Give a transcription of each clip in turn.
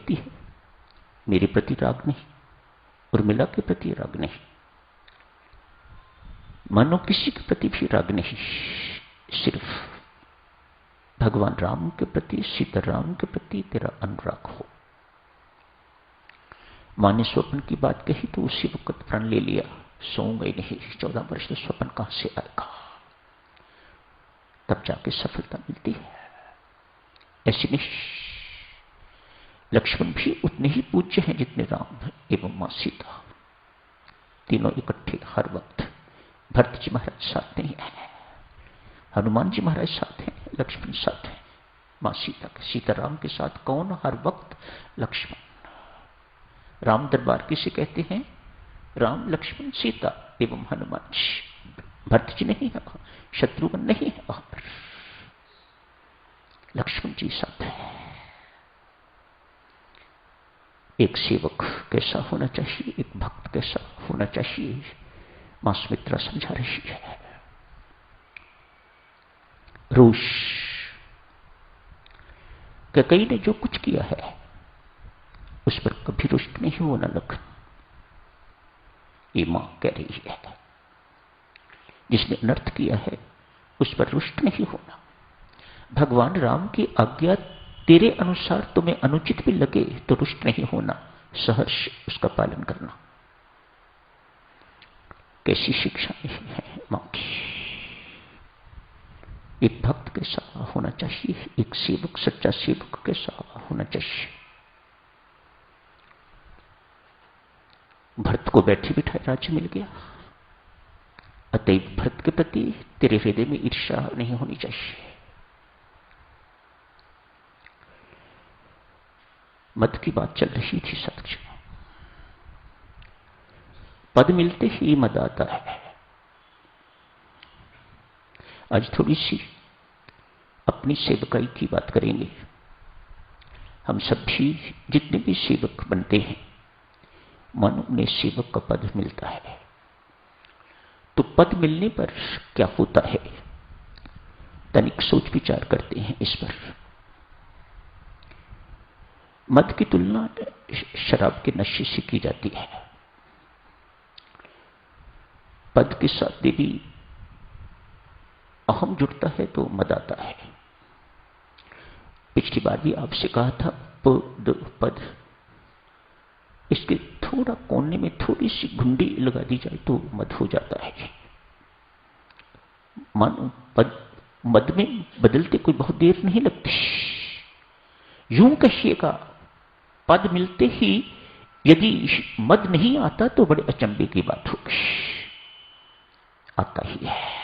कहती है, मेरे प्रति राग नहीं, उर्मिला के प्रति राग नहीं, मानो किसी के प्रति भी राग नहीं, सिर्फ भगवान राम के प्रति, सीताराम के प्रति तेरा अनुराग हो। मां ने स्वप्न की बात कही तो उसी वक्त प्रण ले लिया, सोऊंगा ही नहीं, 14 वर्ष तो स्वप्न कहां से आएगा, तब जाके सफलता मिलती है। ऐसी नहीं, लक्ष्मण भी उतने ही पूज्य हैं जितने राम एवं मां सीता, तीनों इकट्ठे हर वक्त। भरत जी महाराज साथ नहीं है, हनुमान जी महाराज साथ हैं, लक्ष्मण साथ हैं, मां सीता के, सीताराम के साथ कौन हर वक्त? लक्ष्मण। राम दरबार किसे कहते हैं? राम, लक्ष्मण, सीता एवं हनुमान जी। भरत जी नहीं है, शत्रुघ्न नहीं है, और लक्ष्मण जी साथ है। एक सेवक कैसा होना चाहिए, एक भक्त कैसा होना चाहिए, मां सुमित्रा समझा रही है। रोष, कैकेयी ने जो कुछ किया है उस पर कभी रुष्ट नहीं होना लखन, ये मां कह रही है। जिसने अनर्थ किया है उस पर रुष्ट नहीं होना। भगवान राम की आज्ञा तेरे अनुसार तुम्हें अनुचित भी लगे तो रुष्ट नहीं होना, सहर्ष उसका पालन करना। कैसी शिक्षा नहीं है मां की। एक भक्त कैसा होना चाहिए, एक सेवक, सच्चा सेवक कैसा होना चाहिए। भरत को बैठे बिठाए राज्य मिल गया, अतएव भरत के प्रति तेरे हृदय में ईर्ष्या नहीं होनी चाहिए। मद की बात चल रही थी सत्य, पद मिलते ही मद आता है। आज थोड़ी सी अपनी सेवकाई की बात करेंगे। हम सभी जितने भी सेवक बनते हैं, मानो उन्हें सेवक का पद मिलता है, तो पद मिलने पर क्या होता है, तनिक सोच विचार करते हैं इस पर। मद की तुलना शराब के नशे से की जाती है। पद के साथ देवी अहम जुड़ता है तो मद आता है। पिछली बार भी आपसे कहा था, पद, इसके थोड़ा कोने में थोड़ी सी घुंडी लगा दी जाए तो मद हो जाता है। मानो पद, मद में बदलते कोई बहुत देर नहीं लगती। यूं कहिएगा, पद मिलते ही यदि मद नहीं आता तो बड़े अचंभे की बात होगी। आता ही है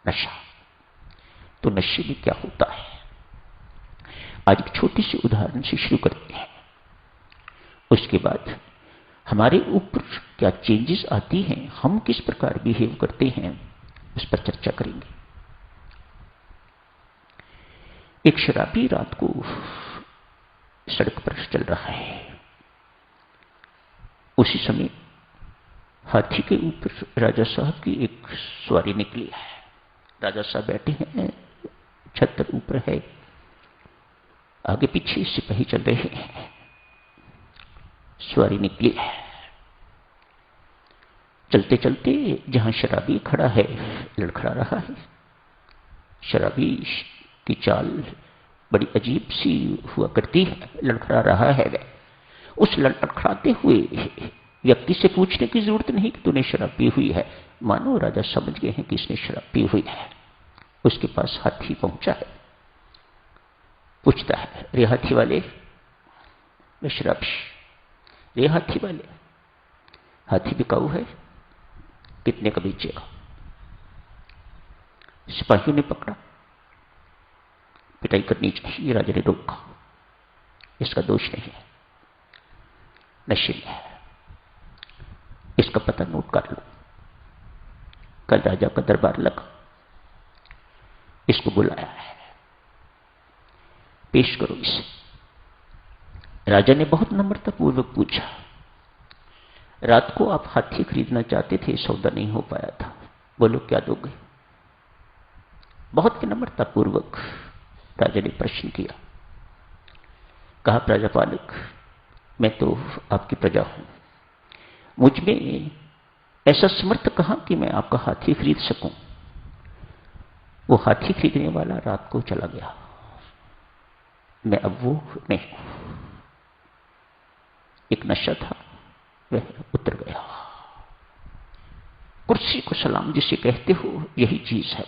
नशा। तो नशे में क्या होता है, आज एक छोटी सी उदाहरण से शुरू करते हैं, उसके बाद हमारे ऊपर क्या चेंजेस आती हैं, हम किस प्रकार बिहेव करते हैं, उस पर चर्चा करेंगे। एक शराबी रात को सड़क पर चल रहा है। उसी समय हाथी के ऊपर राजा साहब की एक सवारी निकली है। राजा साहब बैठे हैं, छतर ऊपर है, आगे पीछे सिपाही चल रहे हैं। सवारी निकली है। चलते चलते जहां शराबी खड़ा है, लड़खड़ा रहा है। शराबी की चाल बड़ी अजीब सी हुआ करती है, लड़खड़ा रहा है वह। उस लड़खड़ाते हुए व्यक्ति से पूछने की जरूरत नहीं कि तूने शराब पी हुई है, मानो राजा समझ गए हैं कि इसने शराब पी हुई है। उसके पास हाथी पहुंचा है, पूछता है, रे हाथी वाले, मैं शराबी, रे हाथी वाले, हाथी बिकाऊ है, कितने का बेचेगा? सिपाहियों ने पकड़ा, पिटाई करनी चाहिए, राजा ने रोका, इसका दोष नहीं है, नशे में है, इसका पता नोट कर लो। कल राजा का दरबार लगा, इसको बुलाया है, पेश करो इसे। राजा ने बहुत नम्रतापूर्वक पूछा, रात को आप हाथी खरीदना चाहते थे, सौदा नहीं हो पाया था, बोलो क्या दोगे? बहुत विनम्रतापूर्वक राजा ने प्रश्न किया। कहा, प्रजापालक, मैं तो आपकी प्रजा हूं, मुझ में ऐसा समर्थ कहां कि मैं आपका हाथी खरीद सकूं। वो हाथी खरीदने वाला रात को चला गया, मैं अब वो नहीं हूं। एक नशा था, वह उतर गया। कुर्सी को सलाम जिसे कहते हो, यही चीज है।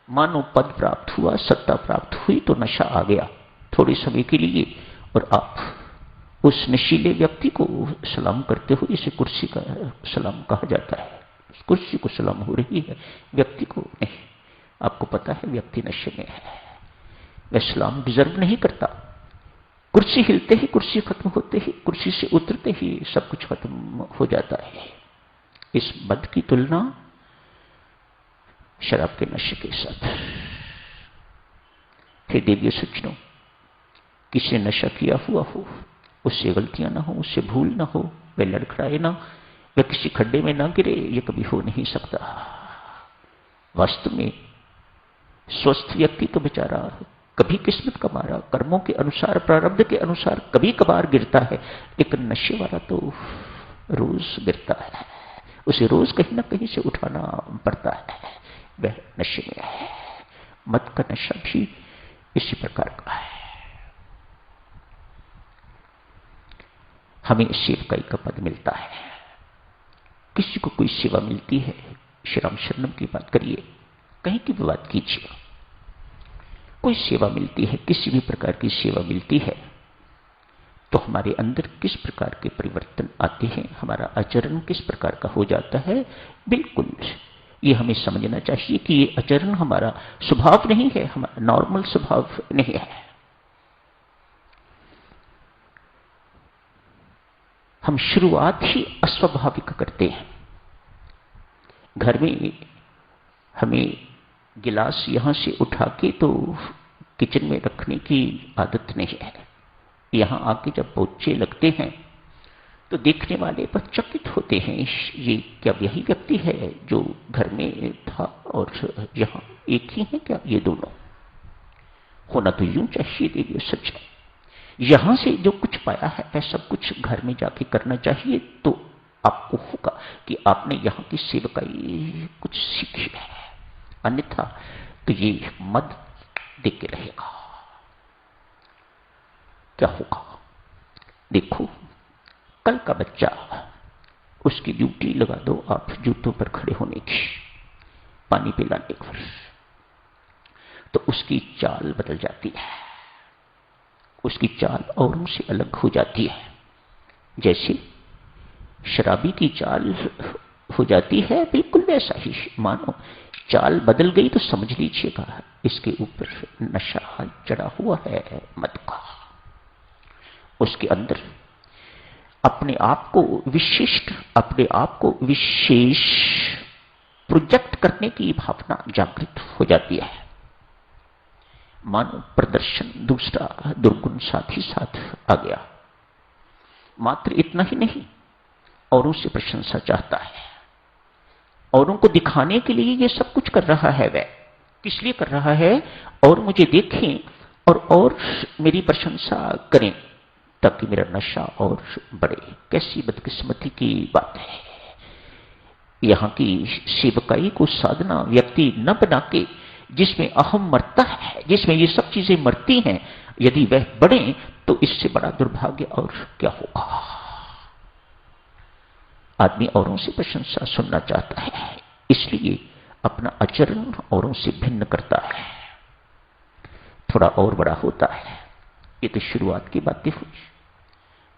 मानो पद प्राप्त हुआ, सत्ता प्राप्त हुई तो नशा आ गया थोड़े समय के लिए, और आप उस नशीले व्यक्ति को सलाम करते हो। इसे कुर्सी का सलाम कहा जाता है। कुर्सी को सलाम हो रही है, व्यक्ति को नहीं। आपको पता है व्यक्ति नशे में है, वह सलाम डिजर्व नहीं करता। कुर्सी हिलते ही, कुर्सी खत्म होते ही, कुर्सी से उतरते ही सब कुछ खत्म हो जाता है। इस मद की तुलना शराब के नशे के साथ। फिर देवियों सज्जनों, किसी ने नशा किया हुआ हो, उससे गलतियां ना हो, उससे भूल ना हो, वह लड़खड़ाए ना, वह किसी खड्डे में ना गिरे, यह कभी हो नहीं सकता। वास्तव में स्वस्थ व्यक्ति तो बेचारा कभी किस्मत का मारा, कर्मों के अनुसार, प्रारब्ध के अनुसार कभी कभार गिरता है, लेकिन नशे वाला तो रोज गिरता है। उसे रोज कहीं ना कहीं से उठाना पड़ता है, वह नशे में है। मद का नशा भी इसी प्रकार का है। हमें सेवकाई का पद मिलता है, किसी को कोई सेवा मिलती है, श्री राम शरणम की बात करिए, कहीं की भी बात कीजिए, कोई सेवा मिलती है, किसी भी प्रकार की सेवा मिलती है, तो हमारे अंदर किस प्रकार के परिवर्तन आते हैं, हमारा आचरण किस प्रकार का हो जाता है। बिल्कुल ये हमें समझना चाहिए कि ये आचरण हमारा स्वभाव नहीं है, हमारा नॉर्मल स्वभाव नहीं है। हम शुरुआत ही अस्वाभाविक करते हैं। घर में हमें गिलास यहां से उठा के तो किचन में रखने की आदत नहीं है। यहां आके जब पोछे लगते हैं तो देखने वाले पर चकित होते हैं, ये क्या यही व्यक्ति है जो घर में था और यहां एक ही है क्या ये दोनों। होना तो यूं चाहिए, देखिए सच है, यहां से जो कुछ पाया है वह सब कुछ घर में जाके करना चाहिए, तो आपको होगा कि आपने यहां की सेवकाई कुछ सीखी है। अन्यथा तो ये मद देख के रहेगा। क्या होगा देखो, कल का बच्चा, उसकी ड्यूटी लगा दो आप जूतों पर खड़े होने की, पानी पिलाने पर, तो उसकी चाल बदल जाती है, उसकी चाल औरों से अलग हो जाती है। जैसे शराबी की चाल हो जाती है, बिल्कुल वैसा ही मानो चाल बदल गई तो समझ लीजिएगा इसके ऊपर नशा चढ़ा हुआ है मद का। उसके अंदर अपने आप को विशिष्ट, अपने आप को विशेष प्रोजेक्ट करने की भावना जागृत हो जाती है। मानो प्रदर्शन दूसरा दुर्गुण साथ ही साथ आ गया। मात्र इतना ही नहीं, औरों से प्रशंसा चाहता है, औरों को दिखाने के लिए ये सब कुछ कर रहा है। वह किस लिए कर रहा है? और मुझे देखें और मेरी प्रशंसा करें, ताकि मेरा नशा और बढ़े। कैसी बदकिस्मती की बात है। यहां की सेवकाई को साधना व्यक्ति न बना के, जिसमें अहम मरता है, जिसमें ये सब चीजें मरती हैं, यदि वह बढ़े तो इससे बड़ा दुर्भाग्य और क्या होगा। आदमी औरों से प्रशंसा सुनना चाहता है, इसलिए अपना आचरण औरों से भिन्न करता है, थोड़ा और बड़ा होता है। ये तो शुरुआत की बातें हुई,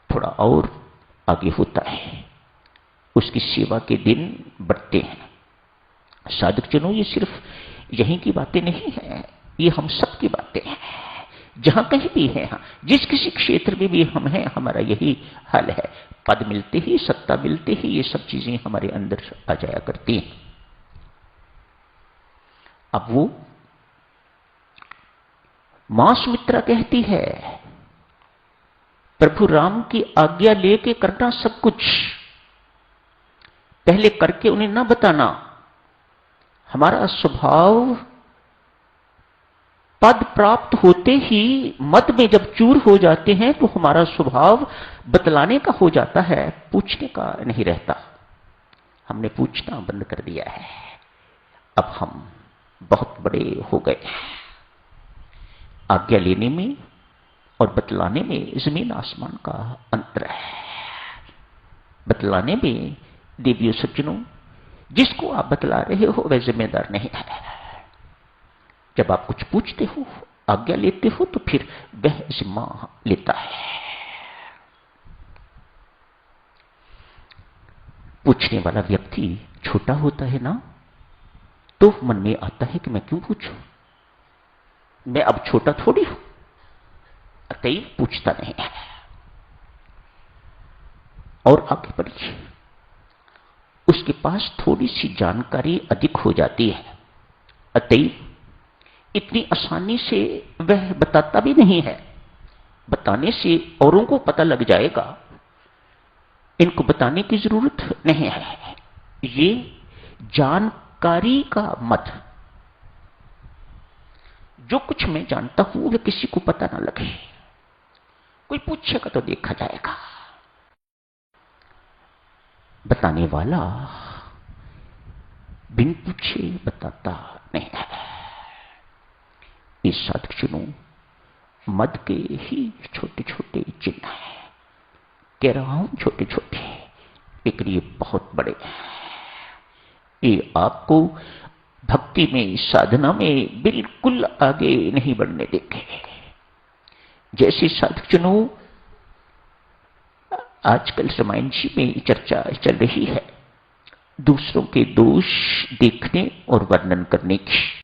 थोड़ा और आगे होता है, उसकी सेवा के दिन बढ़ते हैं। साधक जनों, ये सिर्फ यहीं की बातें नहीं है, ये हम सब की बातें हैं। जहां कहीं भी है, जिस किसी क्षेत्र में भी हम हैं, हमारा यही हाल है। पद मिलते ही, सत्ता मिलते ही ये सब चीजें हमारे अंदर आ जाया करती हैं। अब वो मां सुमित्रा कहती है, प्रभु राम की आज्ञा लेके करना सब कुछ, पहले करके उन्हें ना बताना। हमारा स्वभाव पद प्राप्त होते ही मद में जब चूर हो जाते हैं तो हमारा स्वभाव बतलाने का हो जाता है, पूछने का नहीं रहता। हमने पूछना बंद कर दिया है। अब हम बहुत बड़े हो गए। आज्ञा लेने में और बतलाने में जमीन आसमान का अंतर है। बतलाने में देवियों सज्जनों, जिसको आप बतला रहे हो वह जिम्मेदार नहीं है। जब आप कुछ पूछते हो, आज्ञा लेते हो, तो फिर वह जिम्मा लेता है। पूछने वाला व्यक्ति छोटा होता है ना, तो मन में आता है कि मैं क्यों पूछूं, मैं अब छोटा थोड़ी हूं, अतएव पूछता नहीं है। और आगे बढ़िए, उसके पास थोड़ी सी जानकारी अधिक हो जाती है, अतएव इतनी आसानी से वह बताता भी नहीं है। बताने से औरों को पता लग जाएगा, इनको बताने की जरूरत नहीं है। ये जानकारी का मत, जो कुछ मैं जानता हूं वह किसी को पता ना लगे। कोई पूछेगा तो देखा जाएगा। बताने वाला बिन पूछे बताता नहीं है। इस साधकजनों, मद के ही छोटे छोटे चिन्ह हैं। कह रहा हूं छोटे छोटे, लेकिन ये बहुत बड़े हैं। ये आपको भक्ति में, साधना में बिल्कुल आगे नहीं बढ़ने देंगे। जैसे साधकजनों, आजकल रामायण जी में चर्चा चल रही है दूसरों के दोष देखने और वर्णन करने की।